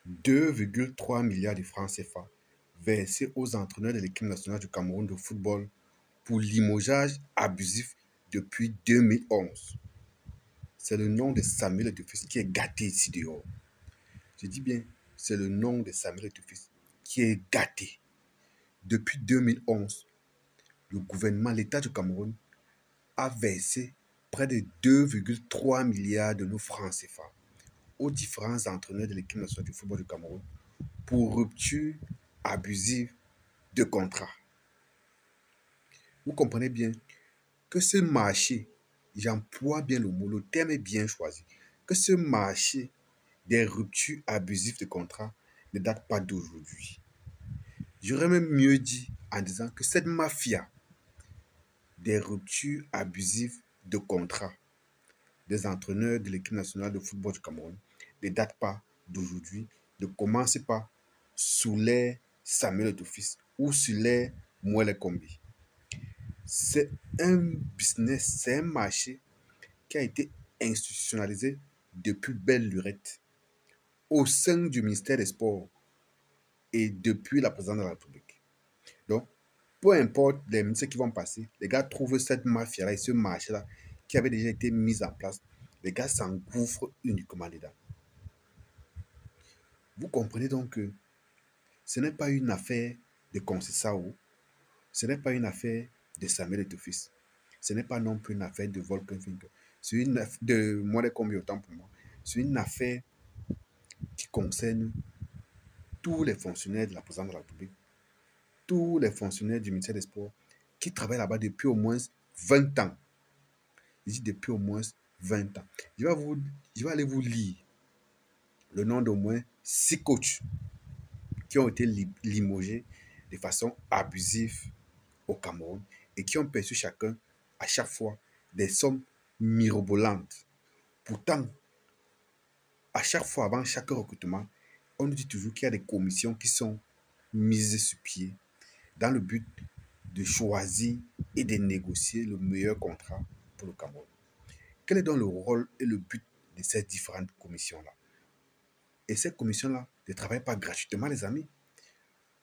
2,3 milliards de francs CFA versés aux entraîneurs de l'équipe nationale du Cameroun de football pour limogeage abusif depuis 2011. C'est le nom de Samuel Etofis qui est gâté ici dehors. Je dis bien, c'est le nom de Samuel Etofis qui est gâté. Depuis 2011, le gouvernement, l'État du Cameroun, a versé près de 2,3 milliards de nos francs CFA aux différents entraîneurs de l'équipe nationale du football du Cameroun pour rupture abusive de contrat. Vous comprenez bien que ce marché, j'emploie bien le mot, le terme est bien choisi, que ce marché des ruptures abusives de contrat ne date pas d'aujourd'hui. J'aurais même mieux dit en disant que cette mafia des ruptures abusives de contrat des entraîneurs de l'équipe nationale de football du Cameroun ne date pas d'aujourd'hui, ne commence pas sous les Samuel Etofis ou sous les Mouele Kombi. C'est un business, c'est un marché qui a été institutionnalisé depuis belle lurette au sein du ministère des Sports et depuis la présidence de la République. Donc, peu importe les ministères qui vont passer, les gars trouvent cette mafia-là et ce marché-là qui avait déjà été mis en place. Les gars s'engouffrent uniquement dedans. Vous comprenez donc que ce n'est pas une affaire de Conceição, ce n'est pas une affaire de Samuel Etofis, ce n'est pas non plus une affaire de Volker Finke, c'est une affaire de Mouele Kombi autant pour moi. C'est une affaire qui concerne tous les fonctionnaires de la présidence de la République, tous les fonctionnaires du ministère des Sports qui travaillent là-bas depuis au moins 20 ans. Je dis depuis au moins 20 ans. Je vais aller vous lire le nom d'au moins 6 coachs qui ont été limogés de façon abusive au Cameroun et qui ont perçu chacun, à chaque fois, des sommes mirobolantes. Pourtant, à chaque fois, avant chaque recrutement, on nous dit toujours qu'il y a des commissions qui sont mises sur pied dans le but de choisir et de négocier le meilleur contrat pour le Cameroun. Quel est donc le rôle et le but de ces différentes commissions-là? Et ces commissions-là ne travaillent pas gratuitement, les amis.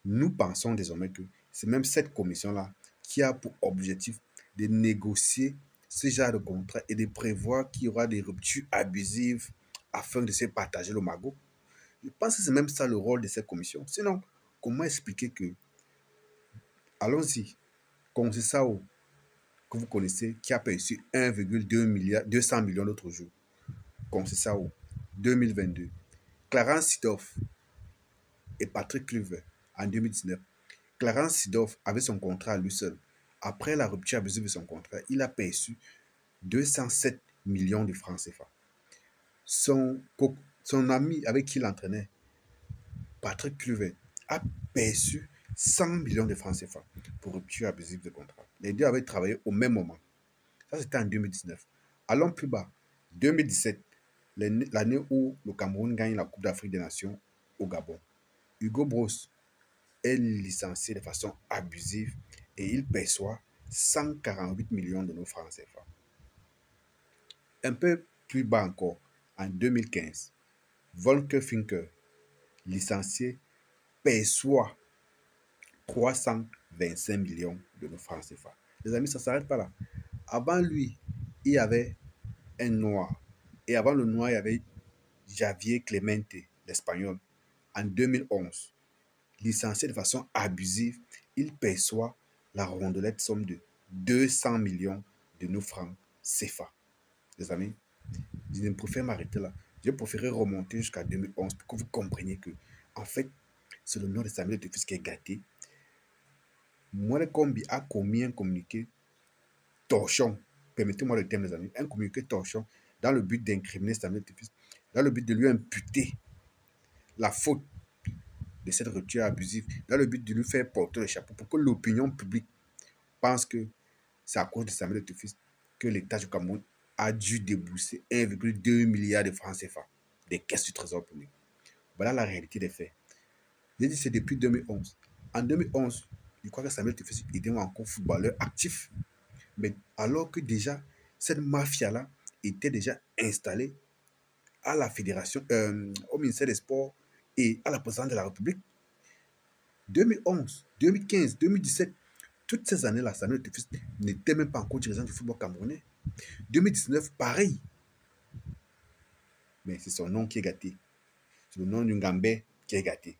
Nous pensons désormais que c'est même cette commission-là qui a pour objectif de négocier ce genre de contrat et de prévoir qu'il y aura des ruptures abusives afin de se partager le magot. Je pense que c'est même ça le rôle de cette commission. Sinon, comment expliquer que, allons-y, Conceição, que vous connaissez, qui a perçu 1,2 milliard, 200 millions l'autre jour, Conceição, 2022, Clarence Seedorf et Patrick Kluivert en 2019. Clarence Seedorf avait son contrat à lui seul. Après la rupture abusive de son contrat, il a perçu 207 millions de francs CFA. Son ami avec qui il entraînait, Patrick Kluivert, a perçu 100 millions de francs CFA pour rupture abusive de contrat. Les deux avaient travaillé au même moment. Ça, c'était en 2019. Allons plus bas. 2017, l'année où le Cameroun gagne la Coupe d'Afrique des Nations au Gabon. Hugo Broos est licencié de façon abusive et il perçoit 148 millions de nos francs CFA. Un peu plus bas encore, en 2015, Volker Finke, licencié, perçoit 325 millions de nos francs CFA. Les amis, ça ne s'arrête pas là. Avant lui, il y avait un noir. Et avant le noir, il y avait Javier Clemente, l'Espagnol. En 2011, licencié de façon abusive, il perçoit la rondelette somme de 200 millions de nos francs CFA. Les amis, je ne préfère m'arrêter là. Je préférerais remonter jusqu'à 2011 pour que vous compreniez que, en fait, c'est le nom de Samuel Etofis qui est gâté. Mouele Kombi a commis un communiqué torchon, permettez-moi le terme, les amis, un communiqué torchon dans le but d'incriminer Samuel Etofis, dans le but de lui imputer la faute de cette rupture abusive, dans le but de lui faire porter le chapeau pour que l'opinion publique pense que c'est à cause de Samuel Etofis que l'État du Cameroun a dû débourser 1,2 milliard de francs CFA des caisses du trésor public. Voilà la réalité des faits. J'ai dit c'est depuis 2011. En 2011, je crois que Samuel Etofis était encore footballeur actif. Mais alors que déjà, cette mafia-là était déjà installée à la fédération, au ministère des Sports et à la présidence de la République. 2011, 2015, 2017, toutes ces années-là, Samuel Eto'o n'était même pas encore dirigeant du football camerounais. 2019, pareil. Mais c'est son nom qui est gâté. C'est le nom d'un Gambais qui est gâté.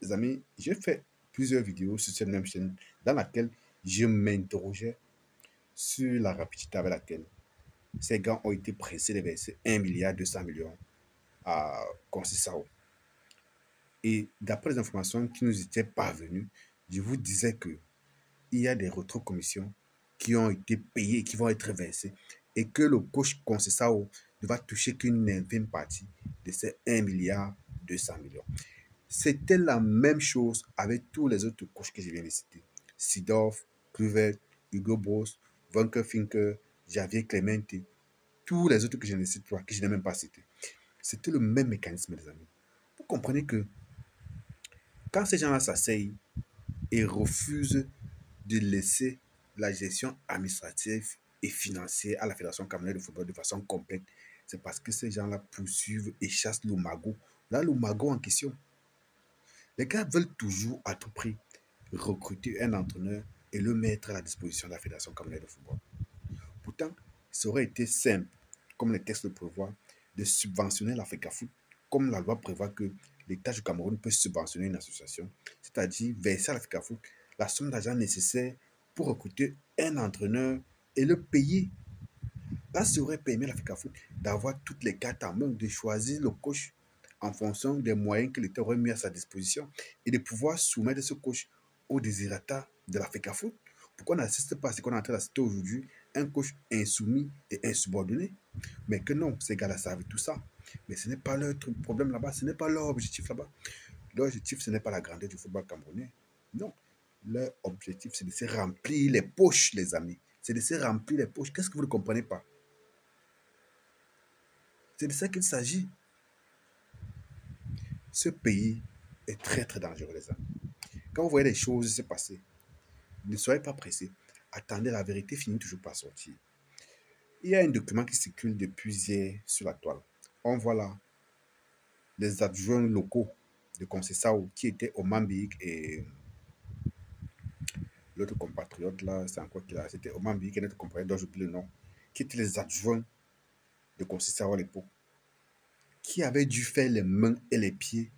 Les amis, j'ai fait plusieurs vidéos sur cette même chaîne dans laquelle je m'interrogeais sur la rapidité avec laquelle ces gars ont été pressés de verser 1 milliard 200 millions à Conceição. Et d'après les informations qui nous étaient parvenues, je vous disais que il y a des rétrocommissions qui ont été payées et qui vont être versées et que le coach Conceição ne va toucher qu'une infime partie de ces 1 milliard 200 millions. C'était la même chose avec tous les autres coachs que je viens de citer. Seedorf, Kluivert, Hugo Broos, Vanker Finker, Javier Clemente, tous les autres que je ne cite pas, que je n'ai même pas cités. C'était le même mécanisme, les amis. Vous comprenez que quand ces gens-là s'asseyent et refusent de laisser la gestion administrative et financière à la Fédération camerounaise de football de façon complète, c'est parce que ces gens-là poursuivent et chassent le magot. Là, le magot en question. Les gars veulent toujours à tout prix recruter un entraîneur et le mettre à la disposition de la Fédération camerounaise de football. Pourtant, ça aurait été simple, comme les textes le prévoient, de subventionner l'Africa Foot, comme la loi prévoit que l'État du Cameroun peut subventionner une association, c'est-à-dire verser à l'Africa Foot la somme d'argent nécessaire pour recruter un entraîneur et le payer. Là, ça aurait permis à l'Africa Foot d'avoir toutes les cartes en main, de choisir le coach en fonction des moyens que l'État aurait mis à sa disposition et de pouvoir soumettre ce coach au désirata de l'Africa Foot. Pourquoi on n'assiste pas à ce qu'on est en train d'assister aujourd'hui, un coach insoumis et insubordonné? Mais que non, ces gars-là savent tout ça. Mais ce n'est pas leur problème là-bas, ce n'est pas leur objectif là-bas. Leur objectif, ce n'est pas la grandeur du football camerounais. Non. Leur objectif, c'est de se remplir les poches, les amis. C'est de se remplir les poches. Qu'est-ce que vous ne comprenez pas? C'est de ça qu'il s'agit. Ce pays est très, très dangereux, les amis. Quand vous voyez les choses se passer, ne soyez pas pressés. Attendez, la vérité finit toujours par sortir. Il y a un document qui circule depuis hier sur la toile. On voit là les adjoints locaux de Conceição qui étaient au Mambik et l'autre compatriote là, c'est encore qui là, c'était au Mambik et notre compatriote dont j'oublie le nom, qui étaient les adjoints de Conceição à l'époque, qui avaient dû faire les mains et les pieds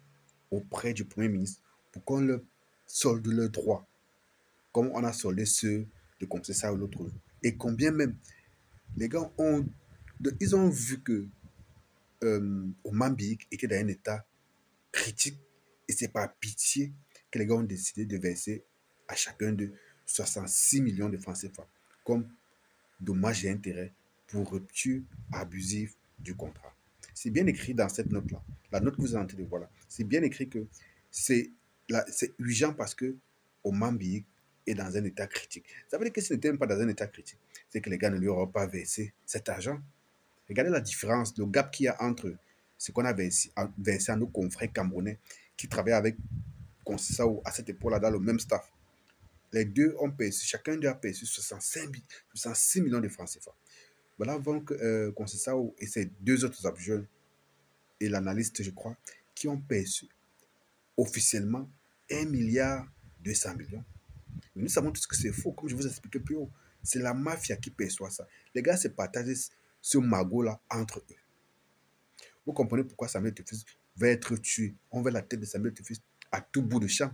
auprès du Premier ministre pour qu'on leur solde leurs droits, comme on a soldé ceux de Conceição l'autre jour. Et combien même, les gars ils ont vu que Mambik était dans un état critique et c'est par pitié que les gars ont décidé de verser à chacun de 66 millions de francs CFA comme dommage et intérêt pour rupture abusive du contrat. C'est bien écrit dans cette note-là. La note que vous avez en train de voir là. C'est bien écrit que c'est urgent parce que Mambik est dans un état critique. Ça veut dire que s'il n'était même pas dans un état critique, c'est que les gars ne lui auront pas versé cet argent. Regardez la différence, le gap qu'il y a entre ce qu'on a versé à nos confrères camerounais qui travaillaient avec Conceição à cette époque-là dans le même staff. Les deux ont perçu, chacun d'eux a perçu 66 millions de francs CFA. Voilà donc Conceição et ses deux autres adjoints et l'analyste, je crois, qui ont perçu officiellement 1 milliard 200 millions. Mais nous savons tous que c'est faux, comme je vous ai expliqué plus haut. C'est la mafia qui perçoit ça. Les gars se partagent ce magot-là entre eux. Vous comprenez pourquoi Samuel Eto'o va être tué. On veut la tête de Samuel Eto'o à tout bout de champ.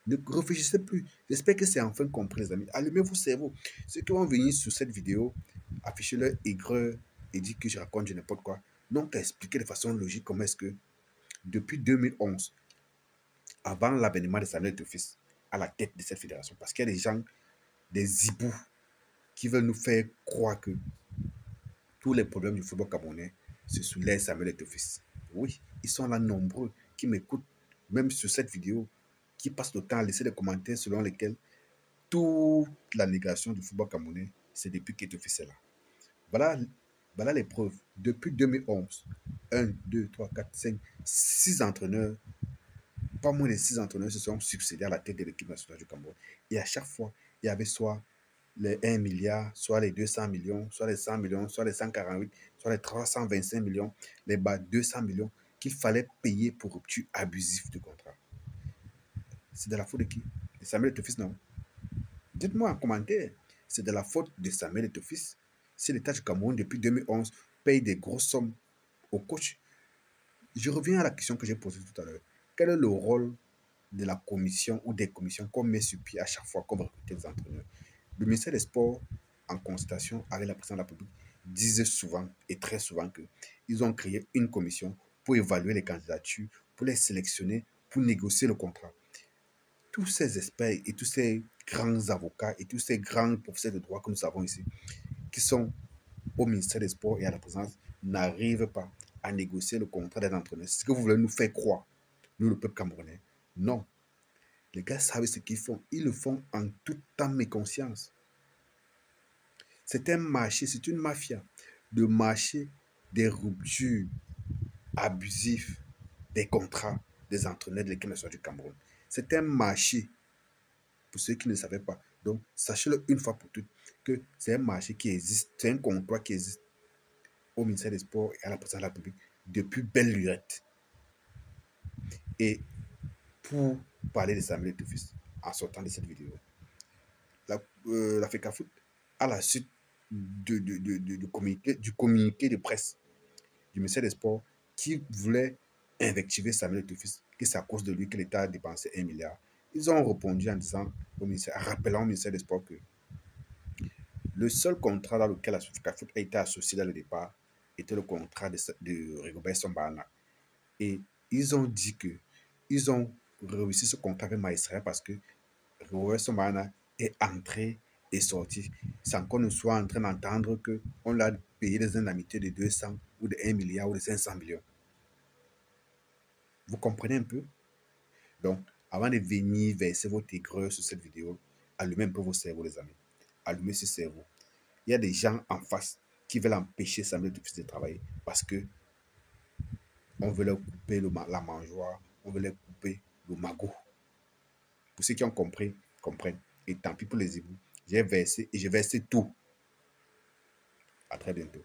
Ne réfléchissez plus. J'espère que c'est enfin compris, les amis. Allumez vos cerveaux. Ceux qui vont venir sur cette vidéo, afficher leur aigreur et dire que je raconte du n'importe quoi, n'ont qu'à expliquer de façon logique comment est-ce que, depuis 2011, avant l'avènement de Samuel Eto'o à la tête de cette fédération, parce qu'il y a des gens, des hiboux, qui veulent nous faire croire que tous les problèmes du football camerounais se soulèvent Samuel Eto'o. Oui, ils sont là nombreux qui m'écoutent, même sur cette vidéo, qui passent le temps à laisser des commentaires selon lesquels toute la négation du football camerounais, c'est depuis qu'Eto'o est là. Voilà les preuves. Depuis 2011, 1, 2, 3, 4, 5, 6 entraîneurs, pas moins de 6 entraîneurs se sont succédés à la tête de l'équipe nationale du Cameroun. Et à chaque fois, il y avait soit les 1 milliard, soit les 200 millions, soit les 100 millions, soit les 148, soit les 325 millions, les bas 200 millions. qu'il fallait payer pour rupture abusive de contrat. C'est de la faute de qui? De Samuel Eto'o, non? Dites-moi en commentaire, c'est de la faute de Samuel Eto'o si l'État du Cameroun, depuis 2011, paye des grosses sommes au coach. Je reviens à la question que j'ai posée tout à l'heure. Quel est le rôle de la commission ou des commissions qu'on met sur pied à chaque fois qu'on va recruter des entraîneurs? Le ministère des Sports, en consultation avec la présidente de la République, disait souvent et très souvent qu'ils ont créé une commission pour évaluer les candidatures, pour les sélectionner, pour négocier le contrat. Tous ces experts et tous ces grands avocats et tous ces grands professeurs de droit que nous avons ici, qui sont au ministère des Sports et à la présidence, n'arrivent pas à négocier le contrat des entraîneurs. C'est ce que vous voulez nous faire croire, nous, le peuple camerounais. Non. Les gars savent ce qu'ils font. Ils le font en toute âme et conscience. C'est un marché, c'est une mafia. Le marché des ruptures abusives des contrats des entraîneurs de l'équipe nationale du Cameroun. C'est un marché, pour ceux qui ne savaient pas. Donc, sachez-le une fois pour toutes, que c'est un marché qui existe, c'est un contrat qui existe au ministère des Sports et à la présidence de la République depuis belle lurette. Et pour parler de Samuel Eto'o, en sortant de cette vidéo, la FECAFOOT, à la suite du communiqué de presse du ministère des Sports qui voulait invectiver Samuel Eto'o, que c'est à cause de lui que l'État a dépensé 1 milliard. Ils ont répondu en disant, rappelant au ministère des Sports que le seul contrat dans lequel la FECAFOOT a été associée dans le départ était le contrat de Rigobert Song-Bahana. Et ils ont dit que ils ont réussi ce contrat avec Maïsraël parce que Rigobert Song-Bahana est entré et sorti sans qu'on ne soit en train d'entendre qu'on l'a payé des indemnités de 200 ou de 1 milliard ou de 500 millions. Vous comprenez un peu? Donc, avant de venir verser votre aigreur sur cette vidéo, allumez un peu vos cerveaux, les amis. Allumez ce cerveau. Il y a des gens en face qui veulent empêcher Samuel Eto'o de travailler parce que on veut leur couper la mangeoire, on veut leur couper le magot. Pour ceux qui ont compris, comprennent. Et tant pis pour les ébouts. J'ai versé et j'ai versé tout. À très bientôt.